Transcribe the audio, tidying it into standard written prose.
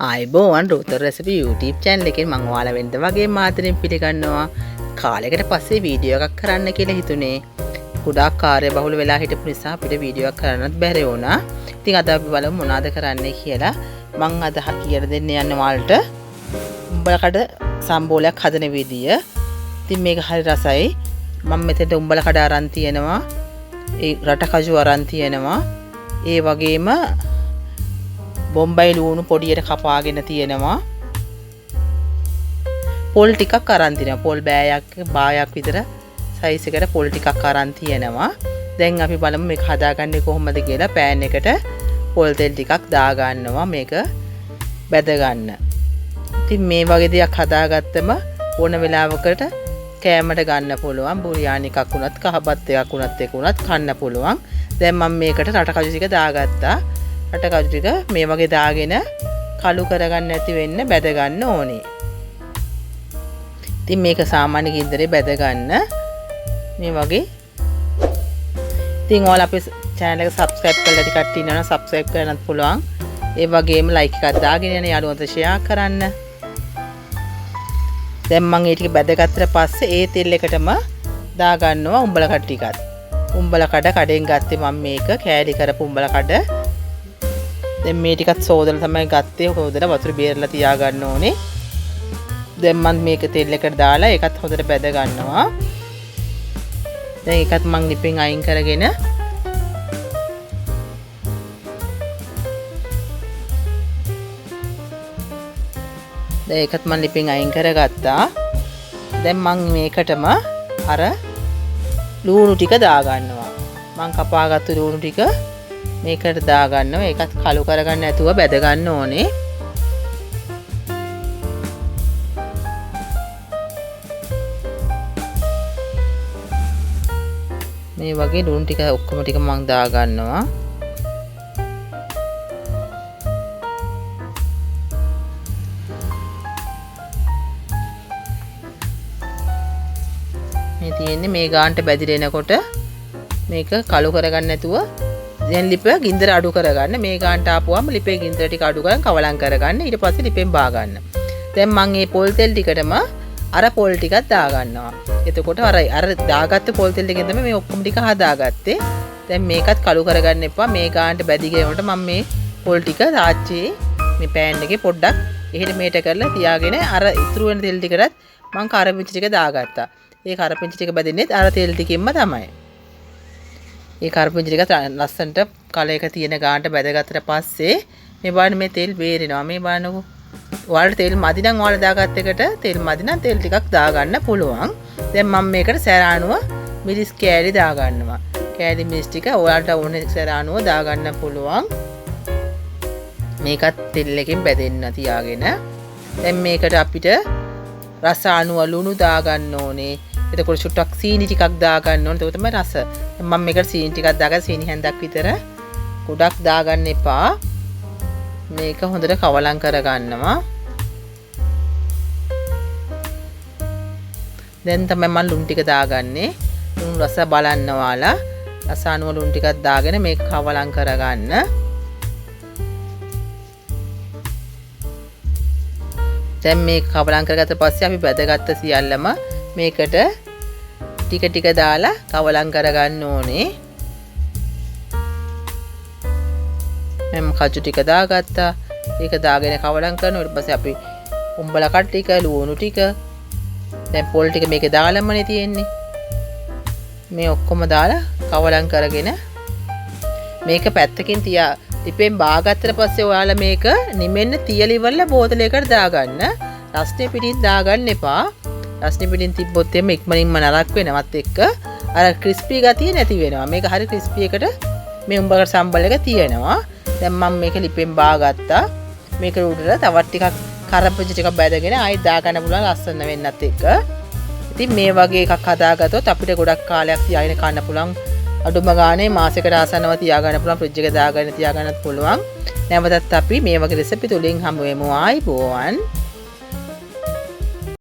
ආයිබෝවන් රුතර් recipe YouTube channel එකෙන් මම ඔයාලා වෙනද වගේ මාතරින් පිළිගන්නවා. කාලයකට පස්සේ වීඩියෝ එකක් කරන්න කියලා හිතුනේ. ගොඩාක් කාර්යබහුල වෙලා හිටපු නිසා අපිට වීඩියෝ එකක් කරන්නත් බැරි වුණා. ඉතින් අද අපි බලමු මොනවද කරන්නේ කියලා. මම අද කියලා දෙන්න යන්නේ ඔයාලට උඹලකඩ සම්බෝලයක් හදන විදිය. ඉතින් මේක හරි රසයි. මම මෙතෙන්ට උඹලකඩ අරන් තියෙනවා. ඒ රට කජු අරන් තියෙනවා. ඒ වගේම බොම්බයි ලුණු පොඩියට කපාගෙන තියෙනවා. පොල් ටිකක් අරන් තිනවා. පොල් බායක් විතර සයිස් එකට පොල් ටිකක් අරන් තියෙනවා. දැන් අපි බලමු මේක හදාගන්නේ කොහොමද කියලා. පෑන් එකට පොල් තෙල් ටිකක් දා ගන්නවා මේක බැද ගන්න. ඉතින් මේ වගේ දෙයක් හදාගත්තම ඕන වෙලාවකට කෑමට ගන්න පුළුවන්. බුරියානි එකක් උනත් කහපත් එකක් උනත් එක උනත් කන්න පුළුවන්. දැන් මම මේකට රට කජු ටික දාගත්තා. රට කජු ටික මේ වගේ දාගෙන කළු කරගන්න නැති වෙන්න බැද ගන්න ඕනේ. ඉතින් මේක සාමාන්‍ය ගින්දරේ බැද ගන්න මේ වගේ. ඉතින් ඔයාලා අපේ channel එක subscribe කරලා ටිකක් කට්ටිය ඉන්නවනම් subscribe කරන්නත් පුළුවන්. ඒ වගේම like එකක් දාගෙන යන යාළුවන්ට share කරන්න. දැන් මම ඒ ටික බැදගත්තට පස්සේ ඒ තෙල් එකටම දා ගන්නවා උඹල කඩ ටිකත්. උඹල කඩ කඩෙන් ගත්තේ මම මේක කෑලි කරපු උඹල කඩ. දැන් මේ ටිකත් සෝදලා තමයි ගත්තේ. සෝදලා වතුර බේරලා තියා ගන්න ඕනේ. දැන් මම මේක තෙල් එකට දාලා ඒකත් හොඳට බැද ගන්නවා. දැන් ඒකත් මම ලිපෙන් අයින් කරගෙන දැන් ඒකත් මම ලිපෙන් අයින් කරගත්තා. දැන් මම මේකටම අර ලුණු ටික දා ගන්නවා. මම කපාගත්තු ලුණු ටික මේකට දා ගන්නවා. ඒකත් කළු කරගන්න නැතුව බැද ගන්න ඕනේ. මේ වගේ ලුණු ටික ඔක්කොම ටික මම දා ගන්නවා. මේ තියෙන්නේ මේ ගානට බැදිරෙනකොට මේක කළු කරගන්න නැතුව දැන් ලිප ගින්දර අඩු කරගන්න. මේ ගානට ආපුවම ලිපේ ගින්දර ටික අඩු කරන් කවලම් කරගන්න. ඊට පස්සේ ලිපෙන් බා ගන්න. දැන් මම මේ පොල් තෙල් ටිකටම අර පොල් ටිකක් දා ගන්නවා. එතකොට අර දාගත්ත පොල් තෙල් ටිකෙන් තමයි මේ ඔක්කොම ටික හදාගත්තේ. දැන් මේකත් කළු කරගන්න එපා. මේ ගානට බැදි ගේනකොට මම මේ පොල් ටික තාච්චියේ මේ පෑන් එකේ පොඩ්ඩක් එහෙට මෙහෙට කරලා තියාගෙන අර ඉතුරු වෙන තෙල් ටිකටත් මම කරපිංචි ටික දාගත්තා. ඒ කරපිංචි ටික බැදින්නේ අර තෙල් ටිකෙන්ම තමයි. ඒ කරපිංචි ටික ලස්සනට කලයක තියෙන ගානට බැදගත්තට පස්සේ මේ බලන්න මේ තෙල් බේරෙනවා. මේ බලන්නකෝ. ඔයාලට තෙල් මදි නම් ඔයාලා දාගත්ත එකට තෙල් මදි නම් තෙල් ටිකක් දාගන්න පුළුවන්. දැන් මම මේකට සැරානුව මිරිස් කෑලි දාගන්නවා. කෑලි මිරිස් ටික ඔයාලට ඕන සැරානුව දාගන්න පුළුවන්. මේකත් තෙල් එකෙන් බැදෙන්න තියාගෙන. දැන් මේකට අපිට රස අණුව ලුණු දාගන්න ඕනේ. එතකොට චුට්ටක් සීනි ටිකක් දාගන්න ඕනේ. ඒක තමයි රස. මම මේකට සීනි ටිකක් දාගන්න සීනි හැන්දක් විතර. ගොඩක් දාගන්න එපා. මේක හොඳට කවලම් කරගන්නවා. දැන් තමයි මම ලුණු ටික දාගන්නේ. ලුණු රස බලන්න ඔයාලා. රස අණුව ලුණු ටිකක් දාගෙන මේක කවලම් කරගන්න. දැන් මේක කවලම් කරගත්ත පස්සේ අපි බැදගත්ත සියල්ලම මේකට ටික ටික දාලා කවලම් කරගන්න ඕනේ. මම කජු ටික දාගත්තා. ඒක දාගෙන කවලම් කරනවා. ඊට පස්සේ අපි උඹල කඩ ටික ලුණු ටික දැන් පොල් ටික මේකේ දාලමනේ තියෙන්නේ. මේ ඔක්කොම දාලා කවලම් කරගෙන මේක පැත්තකින් තියා ලිපෙන් බාගත්තට පස්සේ ඔයාලා මේක නිමෙන්න තියලා ඉවරලා බෝතලයකට දාගන්න. රස්නේ පිටින් දාගන්න එපා. රස්නේ පිටින් තිබ්බොත් එimhe ඉක්මනින්ම නරක් වෙනවත් එක්ක අර ක්‍රිස්පි ගතිය නැති වෙනවා. මේක හරි ක්‍රිස්පි එකට මේ උඹකට සම්බල් එක තියෙනවා. දැන් මම මේක ලිපෙන් බාගත්තා. මේක උඩට තවත් ටිකක් කරපිංචි ටිකක් බැදගෙන ආයෙත් දාගන්න පුළුවන් ලස්සන වෙන්නත් එක්ක. ඉතින් මේ වගේ එකක් හදාගත්තොත් අපිට ගොඩක් කාලයක් තියාගෙන කන්න පුළුවන්. අඩුම ගානේ මාසෙකට ආසන්නව තියාගන්න පුළුවන්. ෆ්‍රිජ් එකේ දාගෙන තියාගන්නත් පුළුවන්. නැවතත් අපි මේ වගේ රෙසිපි තුලින් හමු වෙමු. ආයිබෝවන්.